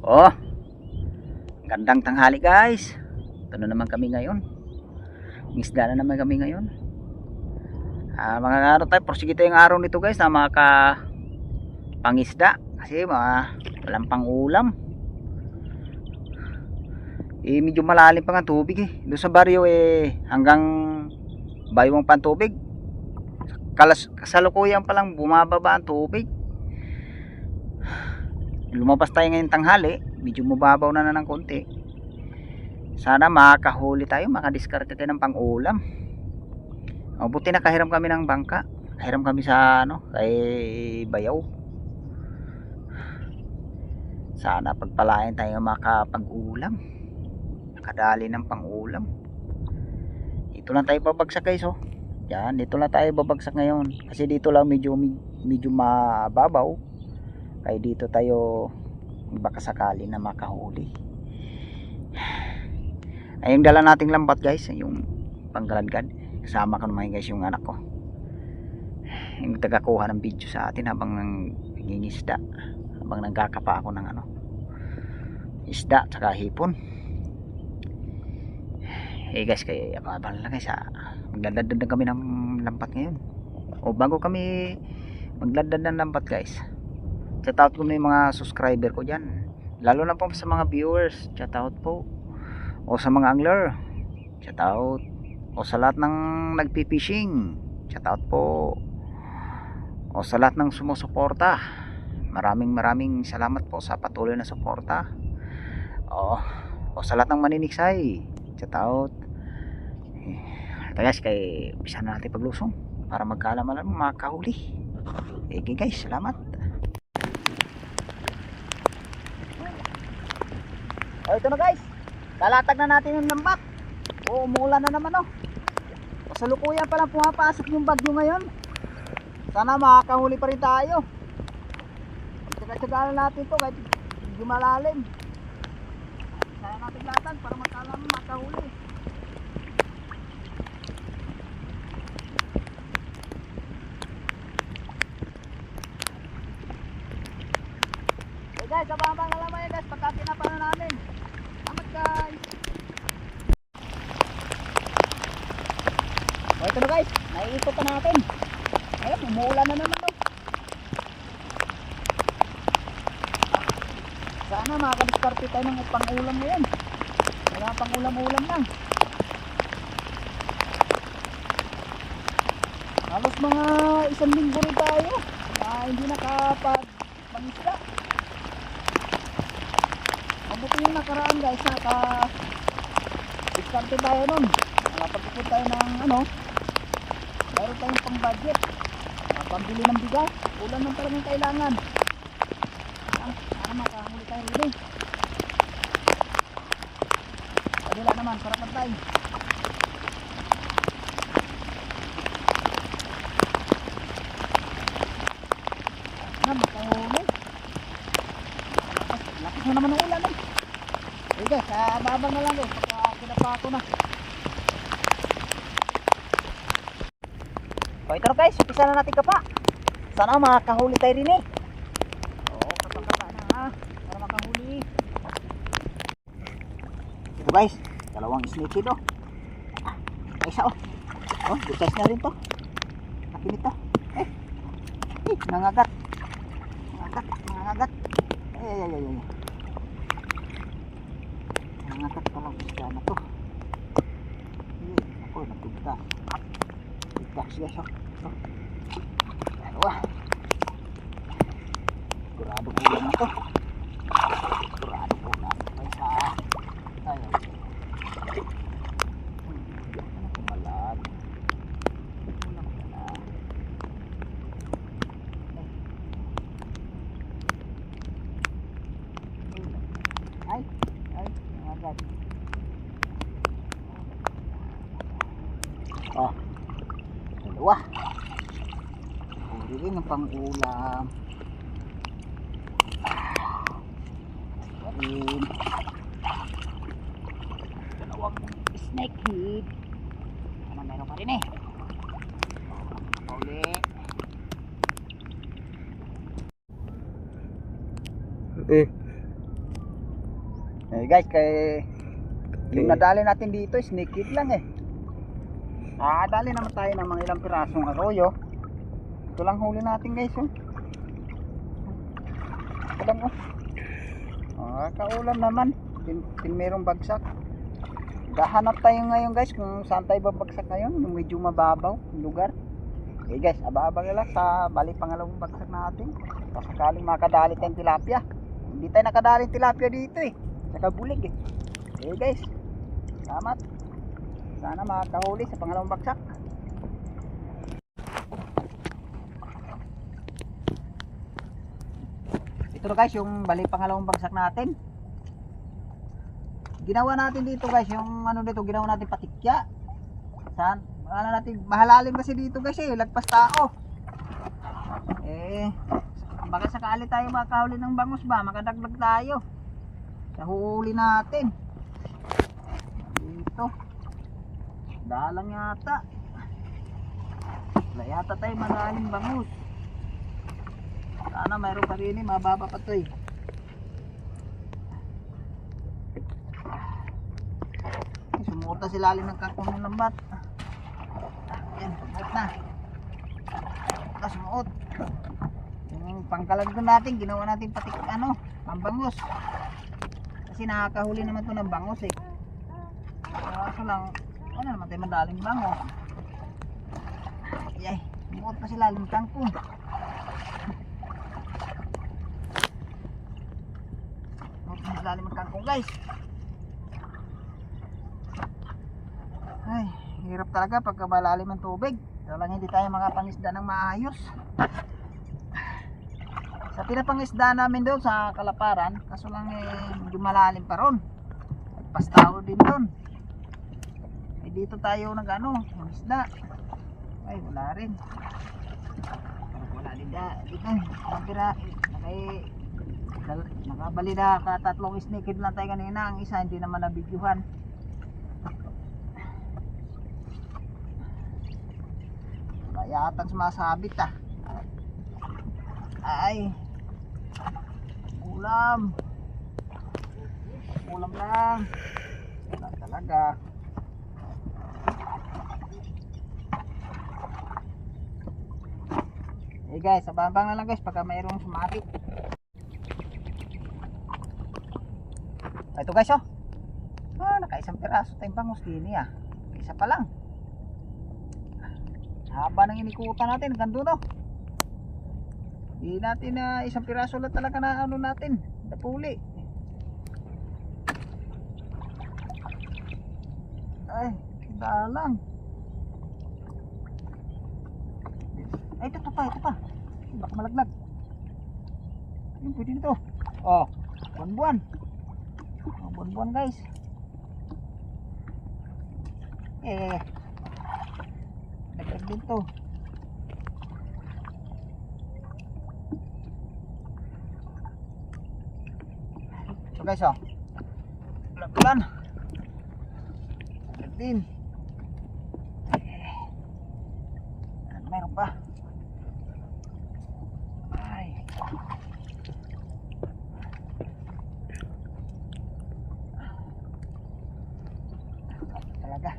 Oh, gandang tanghali guys. Ito na naman kami ngayon. Isda na naman kami ngayon. Mga araw tayo, prosige tayong araw nito guys na maka pangisda. Kasi walang pang ulam. Medyo malalim pa nga tubig eh. Doon sa baryo hanggang baywang pan tubig. Kasalukuyan pa lang bumababa ang tubig. Lumabas tayo ngayong tanghali, medyo mababaw na ng konti. Sana makahuli tayo, makadiskarte tayo ng pang-ulam. Buti nakahiram kami ng bangka. Hiram kami sa kay Bayaw. Sana pagpalain tayo makapag-ulam. Nakadali ng pang-ulam. Ito lang tayo babagsak guys oh. Yan, dito lang tayo babagsak ngayon. Kasi dito lang medyo mababaw. Kaya dito tayo baka sakali na makahuli. Ay yung dala nating lambat guys, yung panggaladgad. Kasama ko naman guys yung anak ko. Yung tagakuha ng video sa atin habang nangingisda. Habang nagkakapa ako ng isda tsaka hipon. Guys, kaya abang lang guys magladad na kami ng lambat ngayon. Bago kami magladad ng lambat guys, shout out ko na yung mga subscriber ko dyan, lalo na po sa mga viewers, shout out po, o sa mga angler, shout out, o sa lahat ng nagpipishing, shout out po, o sa lahat ng sumusuporta, maraming salamat po sa patuloy na suporta, o sa lahat ng maniniksay, shout out. Guys, kay bisa na natin paglusong para magkaalaman makahuli. Okay guys, salamat. Ito na guys, lalatag na natin yung lambat. Umuulan na naman Kasalukuyan pa lang pumapasok yung bagyo ngayon. Sana makakahuli pa rin tayo. Tsaga-tsagaan natin to kahit medyo malalim. Kaya natin latag para magkaalaman makahuli. Guys, abang-abang na naman guys, pagka pinapa na namin. Salamat guys. Ito na guys, naiikot na natin. Ayun, umuulan na naman Sana makakadiskarte tayo ng pang-ulam ngayon. Wala pang-ulam-ulam lang. Halos mga 1 linggo rin tayo hindi nakapag-pangisda. Mabuti yung nakaraan guys, diskarte tayo nun. Nakapag-ipon tayo ng mayroon tayong pang budget, pambili ng bigas. Ulan lang talagang kailangan para makahuli tayo rin. Padila naman, sarapan tayo. Makahuli. Lakas na naman ng ulan guys, babang na lang guys pagka kinapa ko na. Ito guys, umpisa na natin kapa. Sana makahuli tayo rin kapa na para makahuli. Ito guys, dalawang snake ito. Isa good size na rin to. Laki nito. Nangagat. Nangagat palang isda na to. Ako, nagtugtas. Tugtas guys dalawa. Sigurado ulam na to. Sigurado ulam guys ayaw. Kumalag. Dalawa. Puri rin ang pang-ulam. Dalawang snake head. Meron pa rin Pauli. Eh guys, kay yung nadali natin dito is naked lang eh. Dali naman tayo ng mga ilang pirasong arroyo. Ito lang huli natin guys oh. Ito lang oh. Kaulam naman. Merong bagsak. Gahanap tayo ngayon guys kung saan tayo babagsak ngayon. Yung medyo mababaw yung lugar. Okay guys, aba-aba lang sa bali pangalawang bagsak natin. Pasakaling makadali tayong tilapia. Hindi tayo nakadaling tilapia dito eh. Saka bulig eh. Okay guys, salamat. Sana makakahuli sa pangalawang bagsak. Ito na guys yung bali pangalawang bagsak natin. Ginawa natin dito guys yung ano dito, ginawa natin patikya. Saan? Ano natin, mahalalim kasi dito guys eh, lagpas tao. Baka sakali tayo makahuli ng bangus ba, makadagdag tayo sa huli natin. Dito dalang yata, wala yata tayo malalim bangus. Sana mayroon pa rin eh, mababa pa to eh. Sumuot na silalim ng kangkong ng lambat. Yan, sumuot na. Sumuot. Yung pangkalagdan natin, ginawa natin pati ano, pambangus. Kasi nakakahuli naman to ng bangus eh. Kaso lang, ano naman tayo madaling bangus. Yay, sumuot na silalim ng kangkong. Sumuot na silalim ng kangkong guys. Ay, hirap talaga pagka malalim ang tubig. Talagang hindi tayo makapangisda ng maayos. Sa pinapangisda namin doon sa Kalaparan, kaso lang medyo malalim pa ron. Nagpastao din doon. Dito tayo nag-ano, isda. Ay, wala rin. Wala din dito. Nakabali na tatlong snaked lang tayo kanina. Ang isa hindi naman nabidyuhan. Yatang sumasabit ay ulam lang wala talaga. Guys, abang-abang na lang guys pagka mayroong sumabit. Ito guys oh, nakaisang piraso tayong bangus din isa pa lang. Haba ng inikutan natin, gando no. Hindi natin na isang piraso lang talaga na ano natin, napuli. Ay, dalang. Ay, ito pa. Baka malaglag. Yung pwede nito. Oh, buwan-buwan. Oh, buwan-buwan guys. Naglag din to. So guys oh, bulan naglag din. Meron pa. Ay, talaga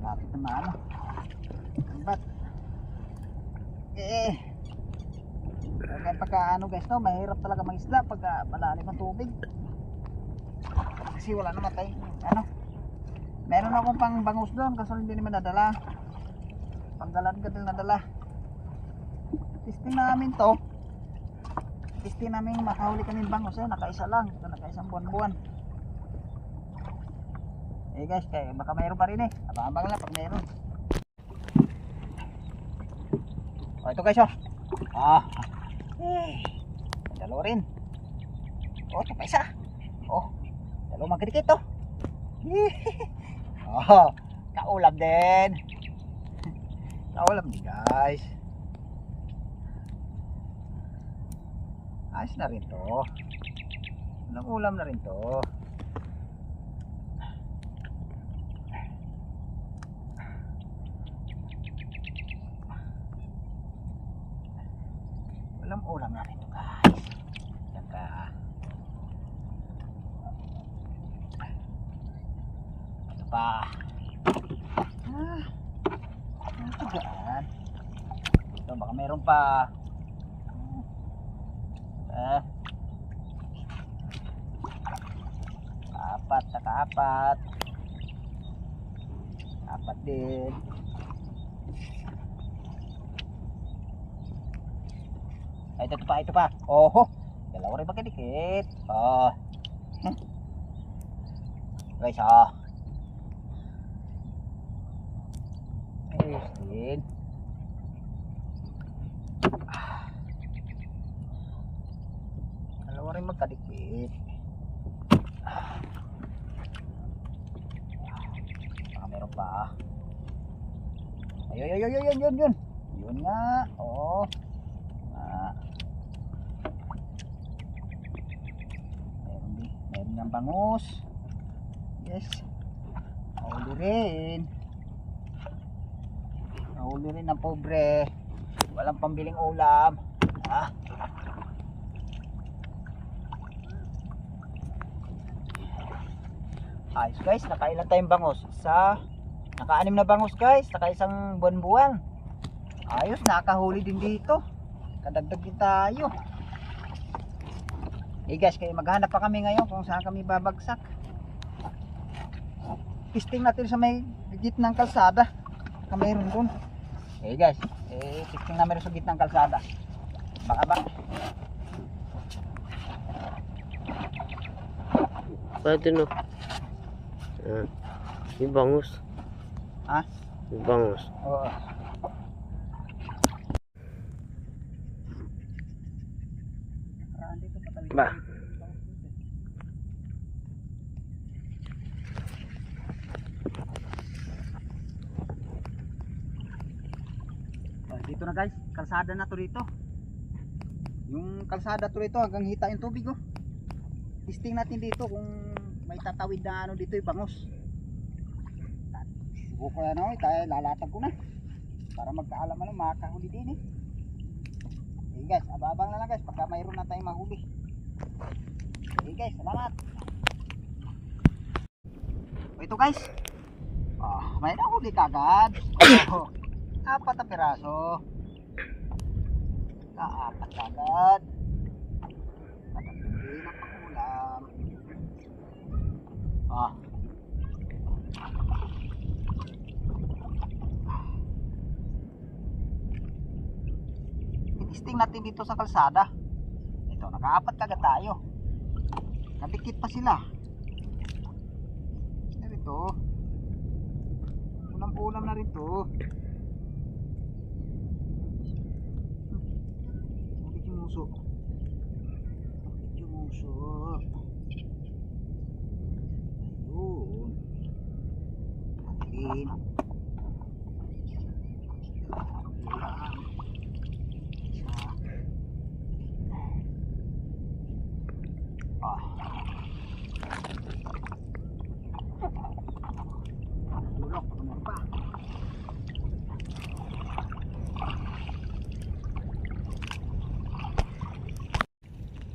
lapit na maano lambat pagka ano guys no, mahirap talaga mag-isla pagka malalim ang tubig kasi wala naman tayo ano. Meron akong pang bangus doon kaso hindi naman nadala, panggalan ka din nadala. Testing namin makahuli kami bangus nakaisa lang, nakaisang buwan-buwan. Guys, kaya baka mayroon pa rin abang-abang lang pag mayroon. Ito guys dalawa rin. Ito pa isa. Dalawang magkadikit kaulam din. Kaulam din guys. Ayos na rin to. Ulam na rin to. Ulam na rin to guys. Saka pa. Tagaan. Ito baka meron pa. Apat, naka-apat. Apat din. Ay, ito pa, ito pa. Oh, dalawa rin magkadikit. Oh. Guys, oh. Ayos din. Dalawa rin magkadikit. Baka meron pa. Ayun, yun. Yun nga. Oh. Meron ng bangus. Yes. Nahuli rin ng pobre. Walang pambiling ulam. Ayos guys, nakailan tayong bangus? Naka-anim na bangus guys, naka-isang buwan-buwan. Ayos, nakahuli din dito. Kadagdag din tayo. Guys, kaya maghanap pa kami ngayon kung saan kami babagsak. Testing natin sa may gitnang kalsada. Mayroon dun. Guys, testing namin sa gitnang kalsada. Baka ba? Pwede no. Yung bangus. Yung bangus. Oo. Ba. Dito na guys, kalsada na to dito. Yung kalsada to dito hanggang hita yung tubig oh. Testing natin dito kung may tatawid na ano dito yung bangus. Subuko yan oh, tayo lalatag ko na. Para magkaalam ano, makakahuli din eh. Guys, abang na lang guys pagka mayroon na tayong mahuli. Guys, salamat. Ito guys. May nahuli kagad. Apat na piraso. Apat kagad. Hindi na pangulam. Testing natin dito sa kalsada. Ito, nakaapat kagad tayo. Nadikit pa sila. Ito. Ulam na rin to. Muso. Ayun.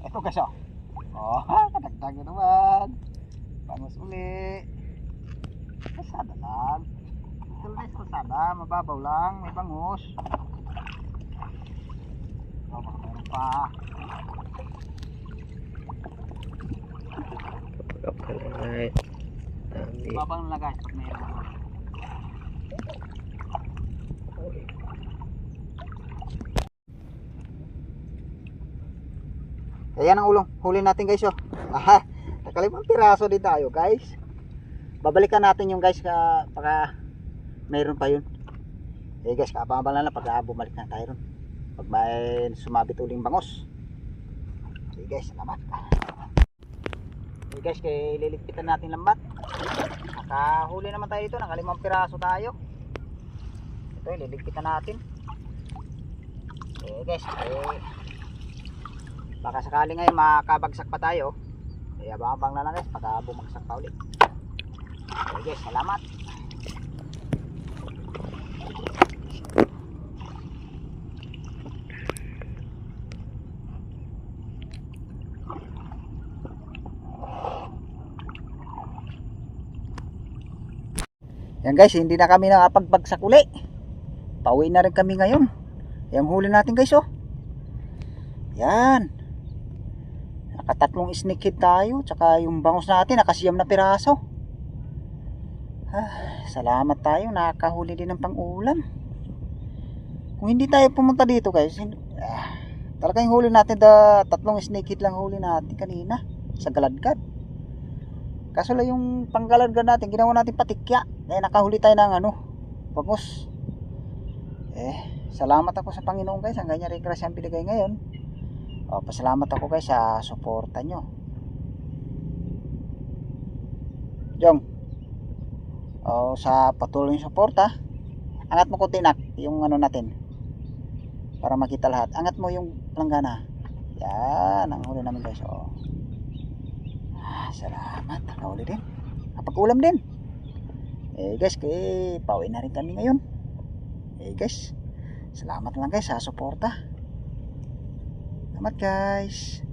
Ito guys kadagdag na naman. Bangus uli. Kalsada lang. Ito guys, kalsada, mababaw lang, may bangus. Meron pa. Kapalay. Dami. Babang na guys pag meron. Ayan ang ulong, huli natin guys nakalimang piraso din tayo guys. Babalikan natin yung guys baka mayroon pa yun. Guys, kaabang-abang lang pag bumalik na tayo ron. Pag may sumabit uling bangus. Guys, salamat. Guys, kaya ililigpitan natin lambat. Nakahuli naman tayo dito, nakalimang piraso tayo. Ito, ililigpitan natin. Guys, baka sakali ngayon makabagsak pa tayo. Kaya abang-abang na lang guys pagka bumagsak pa ulit. Guys, salamat. Yan guys, hindi na kami nakapagbagsak uli. Pauwi na rin kami ngayon. Yung huli natin guys, oh. Yan. Nakatatlong snake head tayo. Tsaka yung bangus natin, nakasiyam na piraso. Salamat tayo, nakakahuli din ng pang-ulam. Kung hindi tayo pumunta dito guys, talagang huli natin, tatlong snake head lang huli natin kanina sa galadgad. Kaso lang yung panggaladgad natin, ginawa natin patikya. Nakahuli tayo ng bangus. Salamat ako sa Panginoon guys, ang ganyan rin grasya ang binigay ngayon. Pasalamat ako guys sa suporta nyo. Jong, sa patuloy yung suporta. Angat mo ko tinak yung natin para makita lahat. Angat mo yung planggana. Yan ang huli namin guys. Salamat, nakahuli din, napag-ulam din. Guys, pauwi na rin kami ngayon. Guys, salamat lang guys sa suporta. Salamat guys.